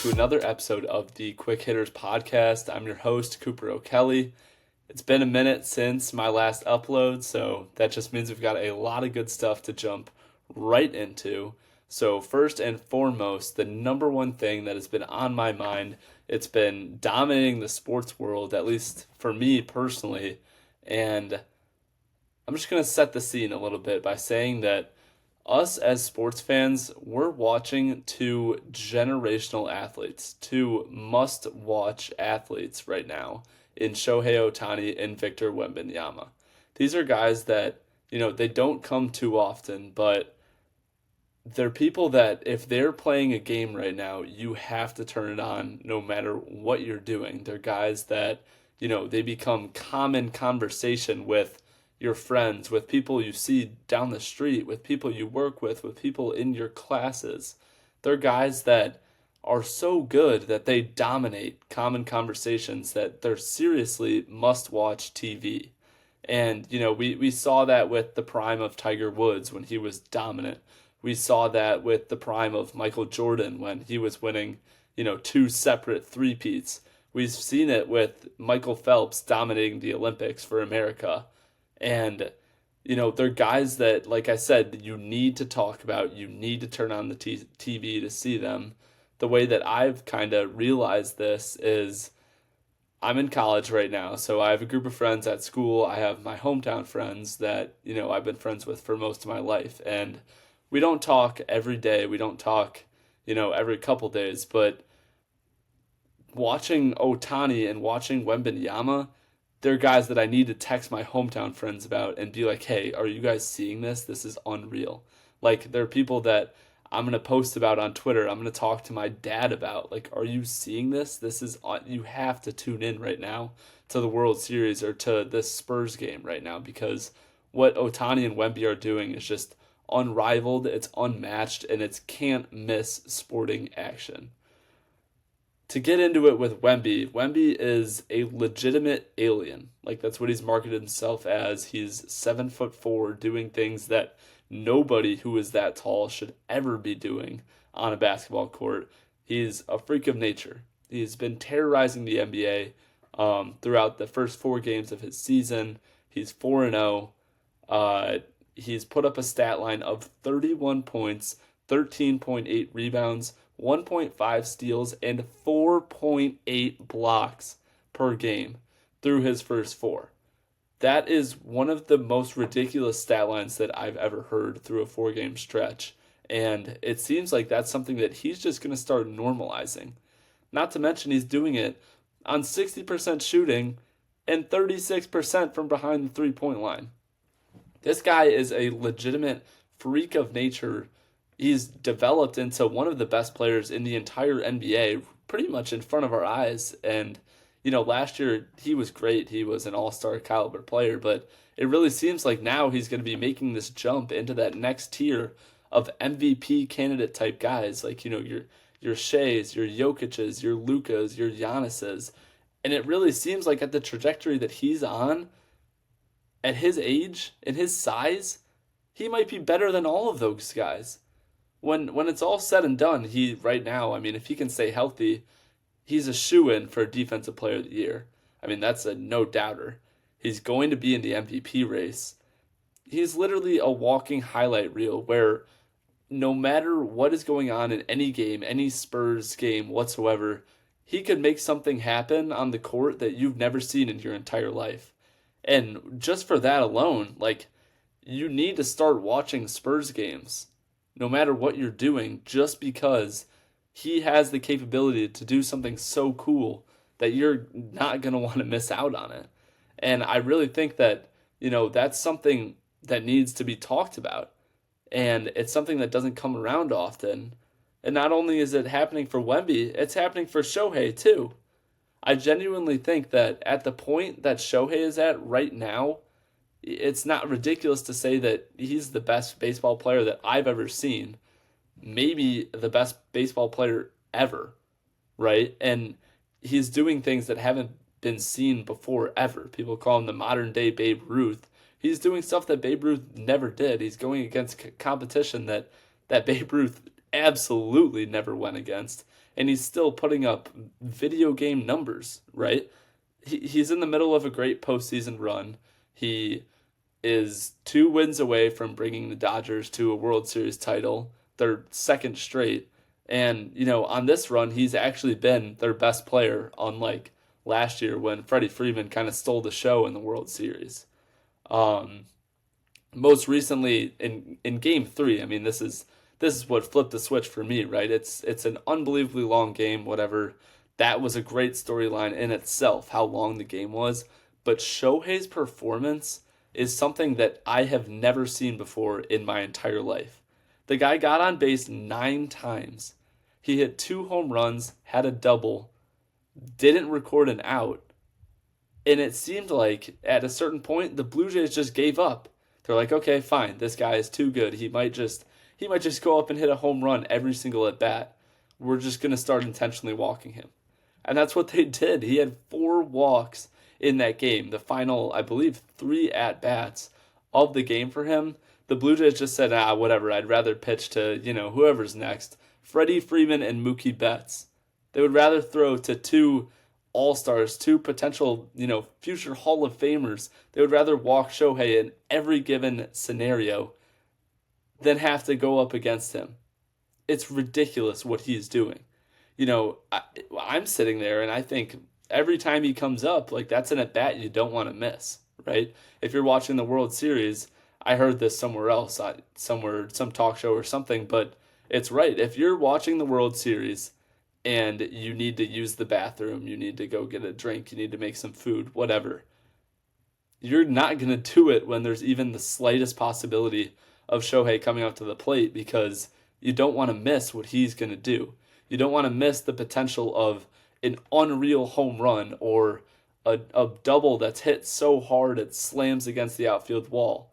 to another episode of the Quick Hitters podcast. I'm your host, Cooper O'Kelly. It's been a minute since my last upload, so that just means we've got a lot of good stuff to jump right into. So first and foremost, the number one thing that has been on my mind, it's been dominating the sports world, at least for me personally, and I'm just going to set the scene a little bit by saying that us as sports fans, we're watching two generational athletes, two must-watch athletes right now in Shohei Ohtani and Victor Wembanyama. These are guys that, they don't come too often, but they're people that if they're playing a game right now, you have to turn it on no matter what you're doing. They're guys that, they become common conversation with your friends, with people you see down the street, with people you work with people in your classes. They're guys that are so good that they dominate common conversations that they're seriously must-watch TV. And, we saw that with the prime of Tiger Woods when he was dominant. We saw that with the prime of Michael Jordan when he was winning, two separate three-peats. We've seen it with Michael Phelps dominating the Olympics for America. And, they're guys that, like I said, you need to talk about. You need to turn on the TV to see them. The way that I've kind of realized this is I'm in college right now. So I have a group of friends at school. I have my hometown friends that, I've been friends with for most of my life. And we don't talk every day. We don't talk, every couple days. But watching Otani and watching Wembanyama, they're guys that I need to text my hometown friends about and be like, hey, are you guys seeing this? This is unreal. Like, there are people that I'm going to post about on Twitter. I'm going to talk to my dad about, like, are you seeing this? This is, you have to tune in right now to the World Series or to this Spurs game right now, because what Otani and Wemby are doing is just unrivaled, it's unmatched, and it's can't miss sporting action. To get into it with Wemby, Wemby is a legitimate alien. Like, that's what he's marketed himself as. He's 7'4", doing things that nobody who is that tall should ever be doing on a basketball court. He's a freak of nature. He's been terrorizing the NBA throughout the first 4 games of his season. He's 4-0. He's put up a stat line of 31 points, 13.8 rebounds, 1.5 steals, and 4.8 blocks per game through his first 4. That is one of the most ridiculous stat lines that I've ever heard through a 4-game stretch. And it seems like that's something that he's just going to start normalizing. Not to mention he's doing it on 60% shooting and 36% from behind the three-point line. This guy is a legitimate freak of nature. He's developed into one of the best players in the entire NBA, pretty much in front of our eyes. And, last year he was great. He was an all-star caliber player, but it really seems like now he's going to be making this jump into that next tier of MVP candidate type guys. Like, your Sheas, your Jokic's, your Lukas, your Giannis's. And it really seems like at the trajectory that he's on, at his age and his size, he might be better than all of those guys. When it's all said and done, he right now, if he can stay healthy, he's a shoo-in for Defensive Player of the Year. That's a no-doubter. He's going to be in the MVP race. He's literally a walking highlight reel where no matter what is going on in any game, any Spurs game whatsoever, he could make something happen on the court that you've never seen in your entire life. And just for that alone, you need to start watching Spurs games no matter what you're doing, just because he has the capability to do something so cool that you're not going to want to miss out on it. And I really think that, that's something that needs to be talked about. And it's something that doesn't come around often. And not only is it happening for Wemby, it's happening for Shohei too. I genuinely think that at the point that Shohei is at right now, it's not ridiculous to say that he's the best baseball player that I've ever seen. Maybe the best baseball player ever, right? And he's doing things that haven't been seen before ever. People call him the modern day Babe Ruth. He's doing stuff that Babe Ruth never did. He's going against competition that Babe Ruth absolutely never went against. and he's still putting up video game numbers, right? He's in the middle of a great postseason run. He is 2 wins away from bringing the Dodgers to a World Series title, their second straight. And, on this run, he's actually been their best player, unlike last year when Freddie Freeman kind of stole the show in the World Series. Um, Most recently in game 3, I mean, this is what flipped the switch for me, right? It's an unbelievably long game, whatever. That was a great storyline in itself, how long the game was. But Shohei's performance is something that I have never seen before in my entire life. The guy got on base 9 times. He hit 2 home runs, had a double, didn't record an out, and it seemed like at a certain point the Blue Jays just gave up. They're like, okay, fine, this guy is too good. He might just go up and hit a home run every single at bat. We're just gonna start intentionally walking him. And that's what they did. He had 4 walks in that game. The final, I believe, 3 at bats of the game for him. The Blue Jays just said, whatever, I'd rather pitch to, whoever's next. Freddie Freeman and Mookie Betts. They would rather throw to 2 all-stars, 2 potential, future Hall of Famers. They would rather walk Shohei in every given scenario than have to go up against him. It's ridiculous what he's doing. I'm sitting there and I think every time he comes up, like that's an at bat you don't want to miss, right? If you're watching the World Series, I heard this somewhere else, somewhere, some talk show or something, but it's right. If you're watching the World Series and you need to use the bathroom, you need to go get a drink, you need to make some food, whatever, you're not going to do it when there's even the slightest possibility of Shohei coming up to the plate because you don't want to miss what he's going to do. You don't want to miss the potential of an unreal home run or a double that's hit so hard it slams against the outfield wall.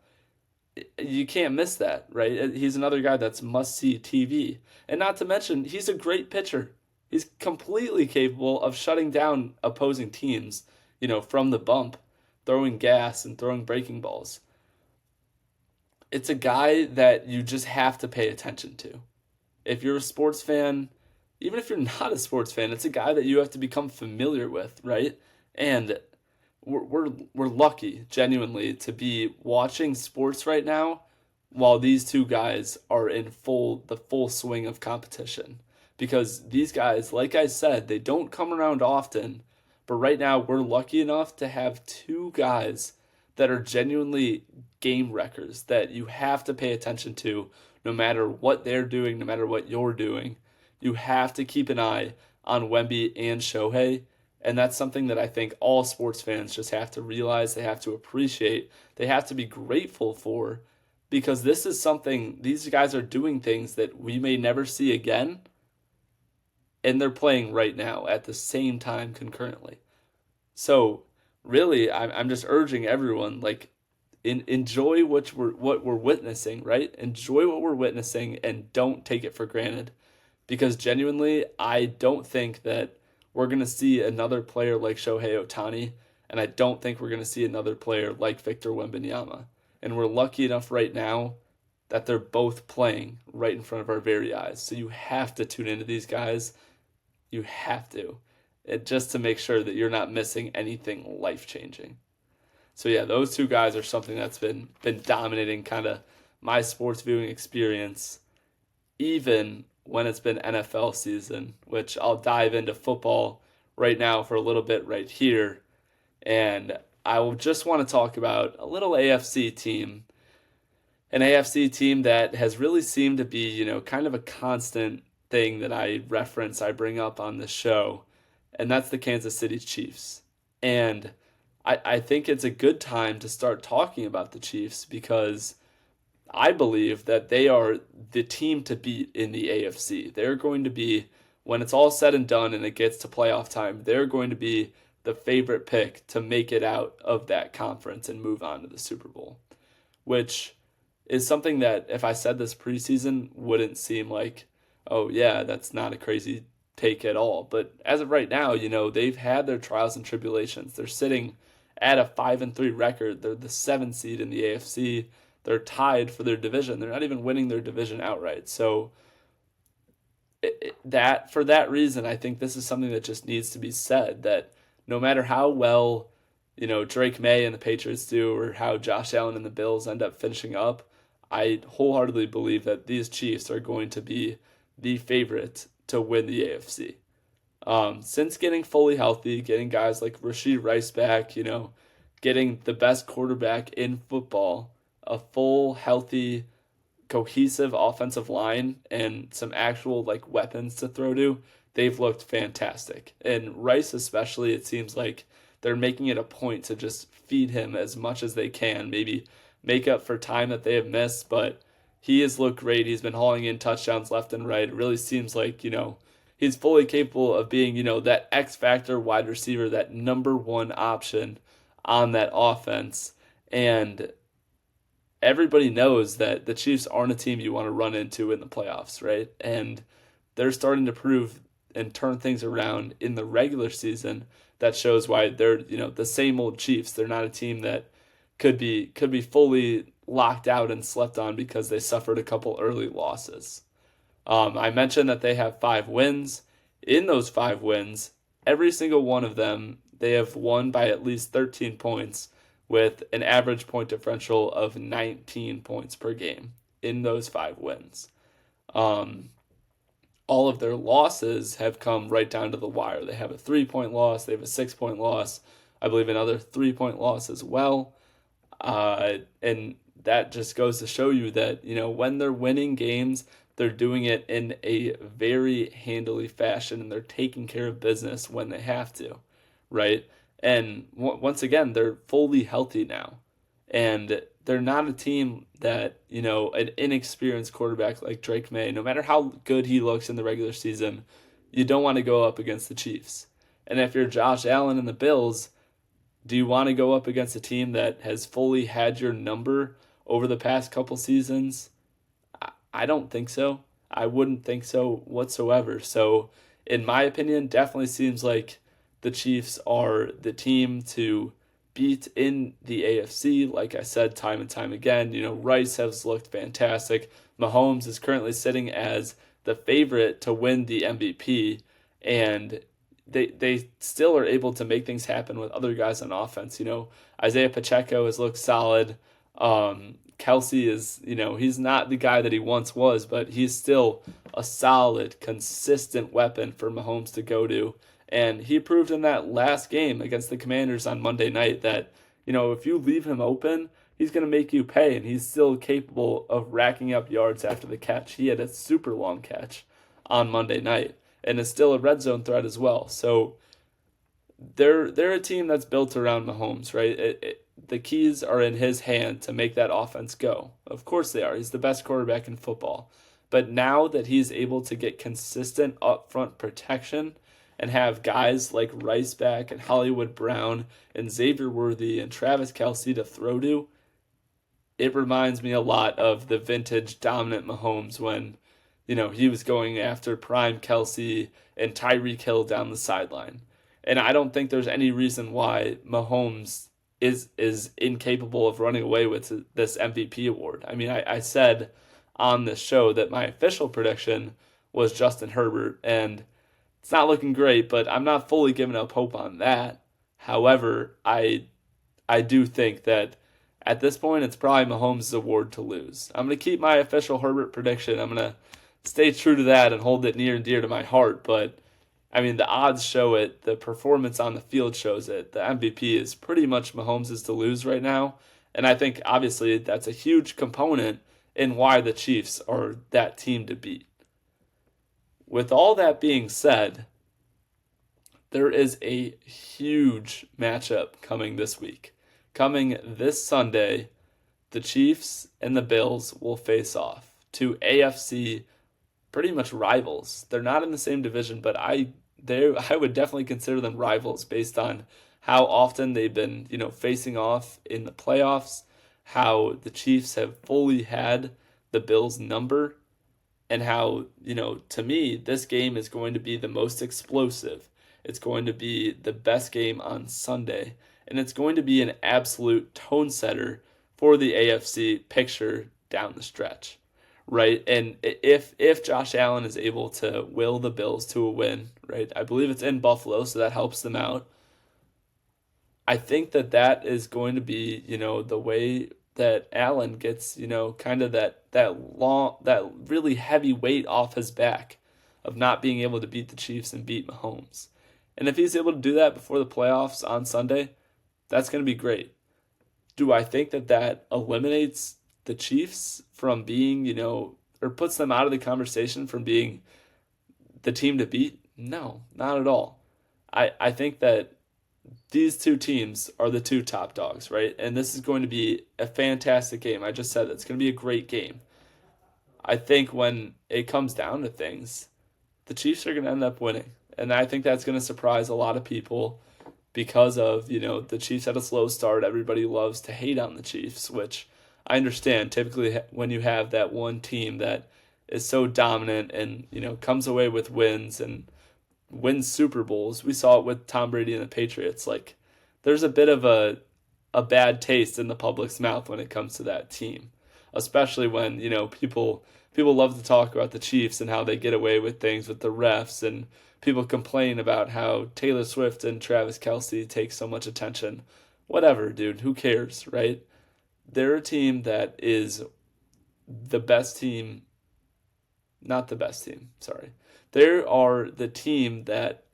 You can't miss that, right? He's another guy that's must-see TV. And not to mention, he's a great pitcher. He's completely capable of shutting down opposing teams, from the bump, throwing gas and throwing breaking balls. It's a guy that you just have to pay attention to. If you're a sports fan, even if you're not a sports fan, it's a guy that you have to become familiar with, right? And we're lucky, genuinely, to be watching sports right now while these 2 guys are in the full swing of competition. Because these guys, like I said, they don't come around often, but right now we're lucky enough to have 2 guys that are genuinely game wreckers that you have to pay attention to no matter what they're doing, no matter what you're doing. You have to keep an eye on Wemby and Shohei, and that's something that I think all sports fans just have to realize, they have to appreciate, they have to be grateful for, because this is something, these guys are doing things that we may never see again, and they're playing right now at the same time concurrently. So really, I'm just urging everyone, like, enjoy what we're witnessing, right? Enjoy what we're witnessing and don't take it for granted. Because genuinely, I don't think that we're going to see another player like Shohei Ohtani, and I don't think we're going to see another player like Victor Wembanyama. And we're lucky enough right now that they're both playing right in front of our very eyes. So you have to tune into these guys. You have to. Just to make sure that you're not missing anything life-changing. So yeah, those 2 guys are something that's been dominating kind of my sports viewing experience, even when it's been NFL season, which I'll dive into football right now for a little bit right here. And I will just want to talk about a little AFC team, an AFC team that has really seemed to be, kind of a constant thing that I bring up on the show, and that's the Kansas City Chiefs. And I think it's a good time to start talking about the Chiefs because I believe that they are the team to beat in the AFC. They're going to be, when it's all said and done and it gets to playoff time, they're going to be the favorite pick to make it out of that conference and move on to the Super Bowl, which is something that if I said this preseason wouldn't seem like, oh yeah, that's not a crazy take at all. But as of right now, they've had their trials and tribulations. They're sitting at a 5-3 record. They're the 7th seed in the AFC. They're tied for their division. They're not even winning their division outright. So that for that reason, I think this is something that just needs to be said, that no matter how well, Drake May and the Patriots do, or how Josh Allen and the Bills end up finishing up, I wholeheartedly believe that these Chiefs are going to be the favorite to win the AFC. Since getting fully healthy, getting guys like Rashid Rice back, getting the best quarterback in football, a full, healthy, cohesive offensive line, and some actual like weapons to throw to, they've looked fantastic. And Rice especially, it seems like they're making it a point to just feed him as much as they can, maybe make up for time that they have missed, but he has looked great. He's been hauling in touchdowns left and right. It really seems like, he's fully capable of being, that X factor wide receiver, that number one option on that offense. And everybody knows that the Chiefs aren't a team you want to run into in the playoffs, right? And they're starting to prove and turn things around in the regular season. That shows why they're, the same old Chiefs. They're not a team that could be fully locked out and slept on because they suffered a couple early losses. I mentioned that they have 5 wins. In those 5 wins, every single one of them, they have won by at least 13 points with an average point differential of 19 points per game in those 5 wins. Um, all of their losses have come right down to the wire. They have a 3-point loss, they have a 6-point loss, I believe another 3-point loss as well. And that just goes to show you that, when they're winning games, they're doing it in a very handily fashion, and they're taking care of business when they have to, right? And once again, they're fully healthy now. And they're not a team that, an inexperienced quarterback like Drake May, no matter how good he looks in the regular season, you don't want to go up against the Chiefs. And if you're Josh Allen and the Bills, do you want to go up against a team that has fully had your number over the past couple seasons? I don't think so. I wouldn't think so whatsoever. So, in my opinion, definitely seems like the Chiefs are the team to beat in the AFC. Like I said, time and time again, Rice has looked fantastic. Mahomes is currently sitting as the favorite to win the MVP, and they still are able to make things happen with other guys on offense. Isaiah Pacheco has looked solid. Kelsey is, he's not the guy that he once was, but he's still a solid, consistent weapon for Mahomes to go to. And he proved in that last game against the Commanders on Monday night that, if you leave him open, he's going to make you pay. And he's still capable of racking up yards after the catch. He had a super long catch on Monday night and is still a red zone threat as well. So they're a team that's built around Mahomes, right? The keys are in his hand to make that offense go. Of course they are. He's the best quarterback in football. But now that he's able to get consistent upfront protection and have guys like Rice back and Hollywood Brown and Xavier Worthy and Travis Kelce to throw to, it reminds me a lot of the vintage dominant Mahomes when, he was going after prime Kelce and Tyreek Hill down the sideline. And I don't think there's any reason why Mahomes is incapable of running away with this MVP award. I mean, I said on this show that my official prediction was Justin Herbert, and it's not looking great, but I'm not fully giving up hope on that. However, I do think that at this point, it's probably Mahomes' award to lose. I'm going to keep my official Herbert prediction. I'm going to stay true to that and hold it near and dear to my heart, but I mean, the odds show it. The performance on the field shows it. The MVP is pretty much Mahomes' to lose right now. And I think, obviously, that's a huge component in why the Chiefs are that team to beat. With all that being said, there is a huge matchup coming this week. Coming this Sunday, the Chiefs and the Bills will face off. Two AFC pretty much rivals. They're not in the same division, but I would definitely consider them rivals based on how often they've been, facing off in the playoffs, how the Chiefs have fully had the Bills' number, and how, to me, this game is going to be the most explosive. It's going to be the best game on Sunday, and it's going to be an absolute tone setter for the AFC picture down the stretch. right? And if Josh Allen is able to will the Bills to a win, right? I believe it's in Buffalo, so that helps them out. I think that that is going to be, the way that Allen gets, kind of that really heavy weight off his back of not being able to beat the Chiefs and beat Mahomes. And if he's able to do that before the playoffs on Sunday, that's going to be great. Do I think that that eliminates the Chiefs from being, or puts them out of the conversation from being the team to beat? No, not at all. I think that these two teams are the two top dogs, right? And this is going to be a fantastic game. I just said it's going to be a great game. I think when it comes down to things, the Chiefs are going to end up winning. And I think that's going to surprise a lot of people because of, the Chiefs had a slow start. Everybody loves to hate on the Chiefs, which I understand. Typically, when you have that one team that is so dominant and, comes away with wins and wins Super Bowls, we saw it with Tom Brady and the Patriots. Like, there's a bit of a bad taste in the public's mouth when it comes to that team, especially when, people love to talk about the Chiefs and how they get away with things with the refs, and people complain about how Taylor Swift and Travis Kelce take so much attention. Whatever, dude, who cares, right? They're a team that is the best team, not the best team, sorry. They are the team that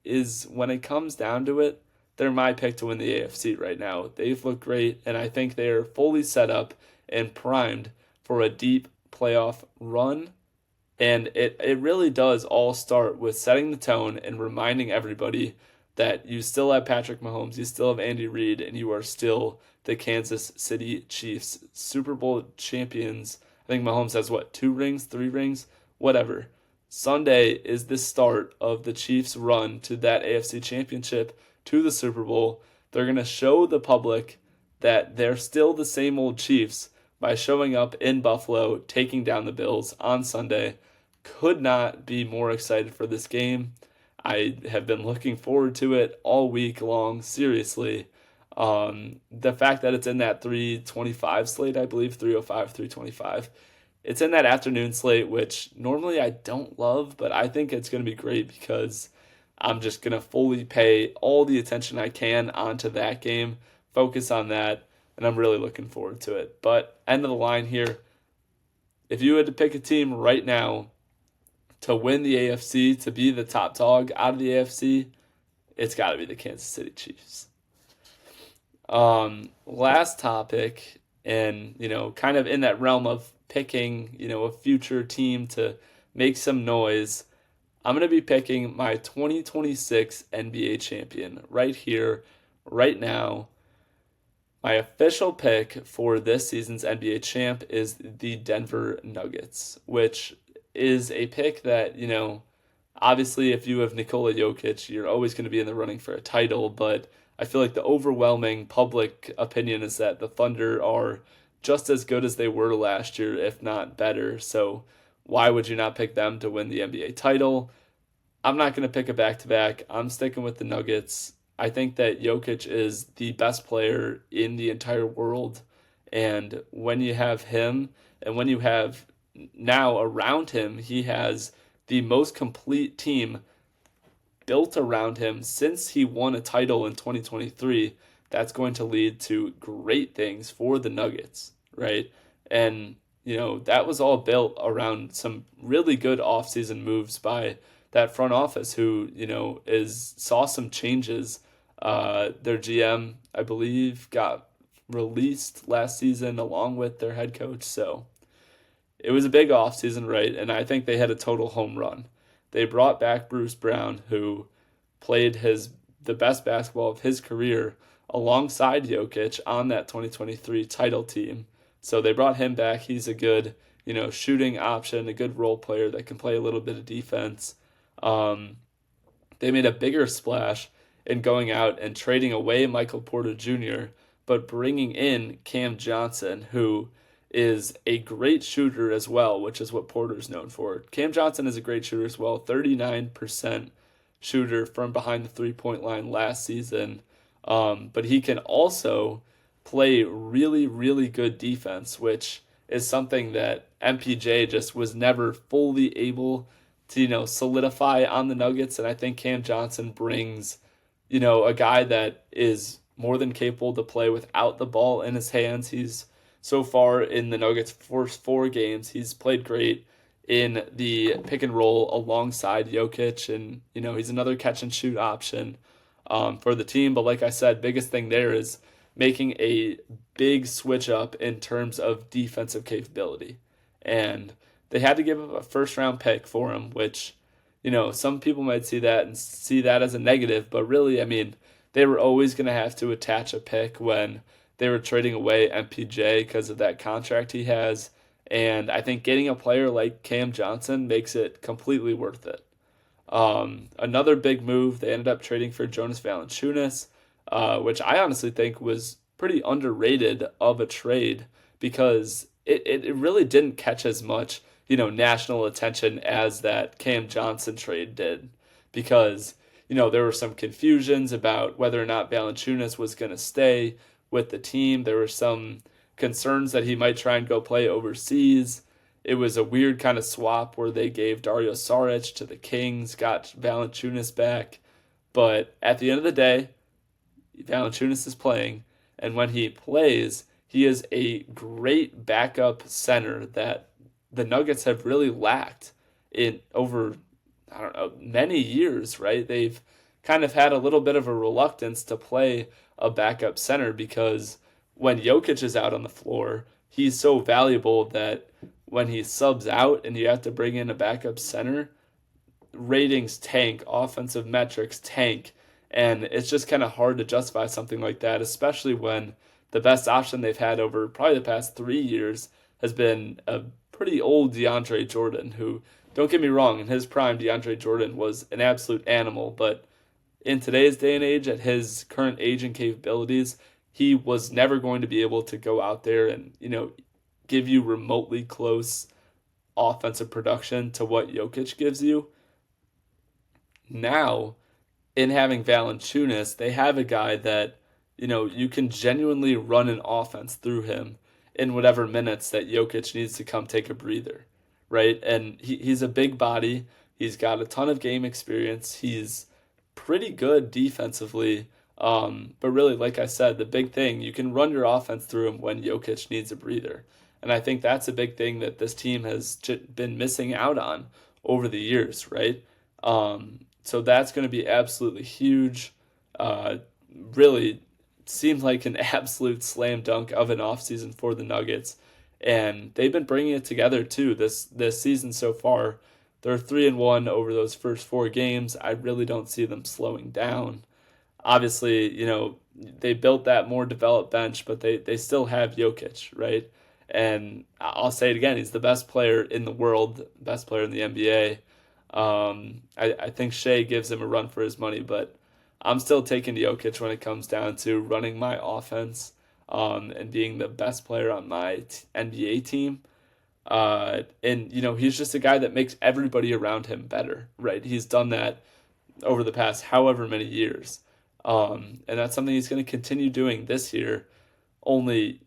is, when it comes down to it, they're my pick to win the AFC right now. They've looked great, and I think they're fully set up and primed for a deep playoff run. And it really does all start with setting the tone and reminding everybody that you still have Patrick Mahomes, you still have Andy Reid, and you are still the Kansas City Chiefs Super Bowl champions. I think Mahomes has, what, 2 rings, 3 rings? Whatever. Sunday is the start of the Chiefs' run to that AFC championship, to the Super Bowl. They're going to show the public that they're still the same old Chiefs by showing up in Buffalo, taking down the Bills on Sunday. Could not be more excited for this game. I have been looking forward to it all week long, seriously. The fact that it's in that 325 slate, I believe, 305, 325. It's in that afternoon slate, which normally I don't love, but I think it's going to be great because I'm just going to fully pay all the attention I can onto that game, focus on that, and I'm really looking forward to it. But end of the line here, if you had to pick a team right now to win the AFC, to be the top dog out of the AFC, it's got to be the Kansas City Chiefs. Last topic, and, kind of in that realm of picking, a future team to make some noise, I'm going to be picking my 2026 NBA champion right here, right now. My official pick for this season's NBA champ is the Denver Nuggets, which is a pick that, obviously if you have Nikola Jokic, you're always going to be in the running for a title, but I feel like the overwhelming public opinion is that the Thunder are just as good as they were last year, if not better. So why would you not pick them to win the NBA title? I'm not going to pick a back-to-back. I'm sticking with the Nuggets. I think that Jokic is the best player in the entire world. And when you have him, and when you have now around him, he has the most complete team built around him since he won a title in 2023. That's going to lead to great things for the Nuggets, right? And, that was all built around some really good offseason moves by that front office who, saw some changes. Their GM, I believe, got released last season along with their head coach. So it was a big offseason, right? And I think they had a total home run. They brought back Bruce Brown, who played the best basketball of his career alongside Jokic on that 2023 title team. So they brought him back. He's a good, shooting option, a good role player that can play a little bit of defense. They made a bigger splash in going out and trading away Michael Porter Jr., but bringing in Cam Johnson, who is a great shooter as well, which is what Porter's known for. Cam Johnson is a great shooter as well, 39% shooter from behind the three-point line last season. But he can also play really, really good defense, which is something that MPJ just was never fully able to, solidify on the Nuggets. And I think Cam Johnson brings, a guy that is more than capable to play without the ball in his hands. He's so far in the Nuggets' first 4 games, he's played great in the pick and roll alongside Jokic, and he's another catch and shoot option for the team. But like I said, biggest thing there is making a big switch up in terms of defensive capability, and they had to give up a first round pick for him, which some people might see that and see that as a negative, but really, I mean, they were always going to have to attach a pick when they were trading away MPJ because of that contract he has. And I think getting a player like Cam Johnson makes it completely worth it. Another big move, they ended up trading for Jonas Valanciunas, which I honestly think was pretty underrated of a trade because it really didn't catch as much, national attention as that Cam Johnson trade did because, there were some confusions about whether or not Valanciunas was going to stay with the team. There were some concerns that he might try and go play overseas. It was a weird kind of swap where they gave Dario Saric to the Kings, got Valanciunas back. But at the end of the day, Valanciunas is playing, and when he plays, he is a great backup center that the Nuggets have really lacked in over, I don't know, many years, right? They've kind of had a little bit of a reluctance to play a backup center because when Jokic is out on the floor, he's so valuable that when he subs out and you have to bring in a backup center, ratings tank, offensive metrics tank, and it's just kind of hard to justify something like that, especially when the best option they've had over probably the past 3 years has been a pretty old DeAndre Jordan, who, don't get me wrong, in his prime, DeAndre Jordan was an absolute animal, but in today's day and age, at his current age and capabilities, he was never going to be able to go out there and, give you remotely close offensive production to what Jokic gives you. Now, in having Valanciunas, they have a guy that, you can genuinely run an offense through him in whatever minutes that Jokic needs to come take a breather, right? And he's a big body. He's got a ton of game experience. He's pretty good defensively. But really, like I said, the big thing, you can run your offense through him when Jokic needs a breather. And I think that's a big thing that this team has been missing out on over the years, right? So that's going to be absolutely huge. Really seemed like an absolute slam dunk of an offseason for the Nuggets. And they've been bringing it together too this season so far. They're 3-1 over those first 4 games. I really don't see them slowing down. Obviously, they built that more developed bench, but they still have Jokic, right? And I'll say it again, he's the best player in the world, best player in the NBA. I think Shea gives him a run for his money, but I'm still taking Jokic when it comes down to running my offense and being the best player on my NBA team. And he's just a guy that makes everybody around him better, right? He's done that over the past however many years. And that's something he's going to continue doing this year. Only,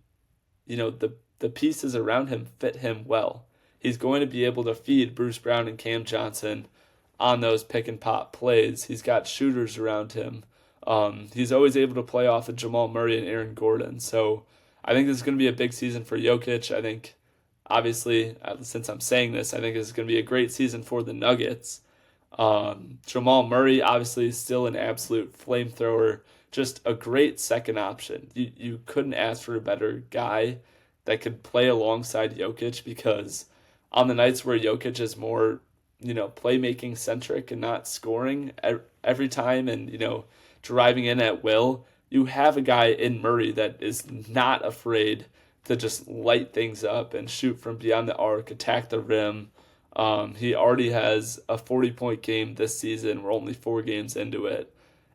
the pieces around him fit him well. He's going to be able to feed Bruce Brown and Cam Johnson on those pick and pop plays. He's got shooters around him. He's always able to play off of Jamal Murray and Aaron Gordon. So I think this is going to be a big season for Jokic. I think, obviously, since I'm saying this, I think this is going to be a great season for the Nuggets. Jamal Murray, obviously, is still an absolute flamethrower. Just a great second option. You couldn't ask for a better guy that could play alongside Jokic because on the nights where Jokic is more, playmaking centric and not scoring every time and, driving in at will, you have a guy in Murray that is not afraid to just light things up and shoot from beyond the arc, attack the rim. He already has a 40-point game this season. We're only 4 games into it.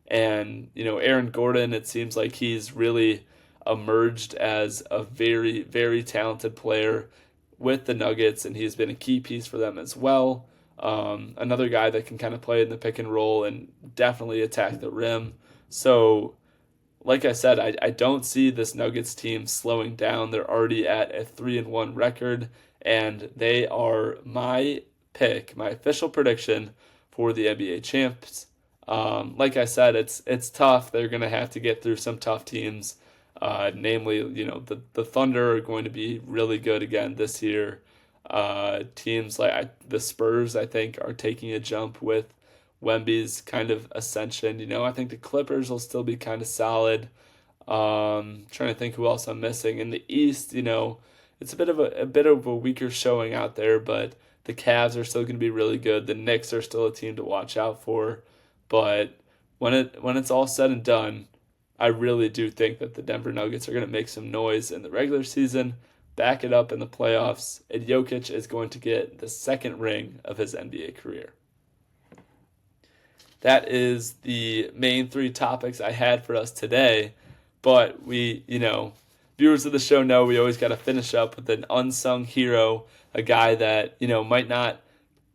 And, Aaron Gordon, it seems like he's really emerged as a very, very talented player with the Nuggets, and he's been a key piece for them as well. Another guy that can kind of play in the pick and roll and definitely attack the rim. So like I said, I don't see this Nuggets team slowing down. They're already at a 3-1 record, and they are my pick, my official prediction for the NBA champs. Like I said, it's tough. They're going to have to get through some tough teams. Namely, the Thunder are going to be really good again this year. Teams like the Spurs, I think, are taking a jump with Wemby's kind of ascension. I think the Clippers will still be kind of solid. Trying to think who else I'm missing in the East. It's a bit of a weaker showing out there, but the Cavs are still going to be really good. The Knicks are still a team to watch out for. But when it's all said and done, I really do think that the Denver Nuggets are going to make some noise in the regular season, back it up in the playoffs, and Jokic is going to get the second ring of his NBA career. That is the main three topics I had for us today. But viewers of the show know we always got to finish up with an unsung hero, a guy that, might not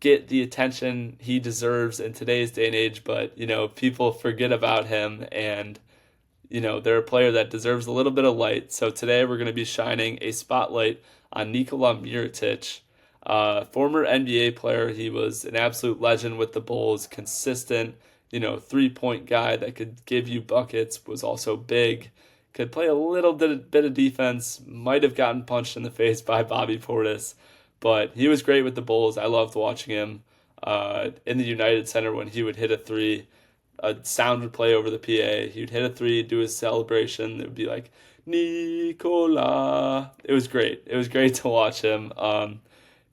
get the attention he deserves in today's day and age, but, people forget about him, and, they're a player that deserves a little bit of light. So today we're going to be shining a spotlight on Nikola Mirotic, former NBA player. He was an absolute legend with the Bulls, consistent, 3-point guy that could give you buckets, was also big, could play a little bit of defense, might have gotten punched in the face by Bobby Portis, but he was great with the Bulls. I loved watching him in the United Center when he would hit a three. A sound would play over the PA. He would hit a three, do his celebration. It would be like, Nikola. It was great. It was great to watch him.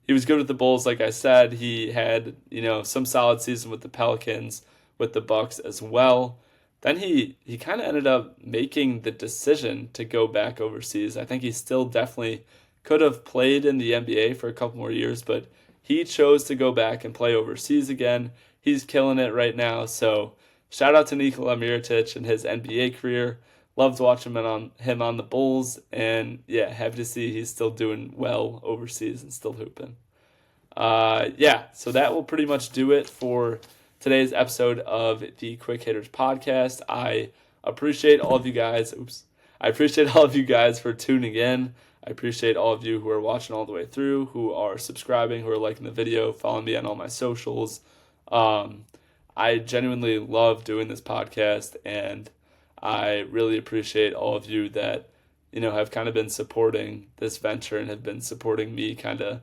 He was good with the Bulls, like I said. He had, some solid season with the Pelicans, with the Bucks as well. Then he kind of ended up making the decision to go back overseas. I think he still definitely could have played in the NBA for a couple more years, but he chose to go back and play overseas again. He's killing it right now. So shout out to Nikola Mirotic and his NBA career. Loved watching him on the Bulls, and yeah, happy to see he's still doing well overseas and still hooping. So that will pretty much do it for today's episode of the Quick Hitters podcast. I appreciate all of you guys. I appreciate all of you guys for tuning in. I appreciate all of you who are watching all the way through, who are subscribing, who are liking the video, following me on all my socials. I genuinely love doing this podcast, and I really appreciate all of you that, have kind of been supporting this venture and have been supporting me kind of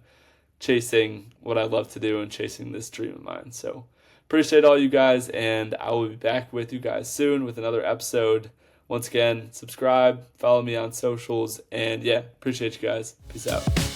chasing what I love to do and chasing this dream of mine. So appreciate all you guys, and I will be back with you guys soon with another episode. Once again, subscribe, follow me on socials, and yeah, appreciate you guys. Peace out.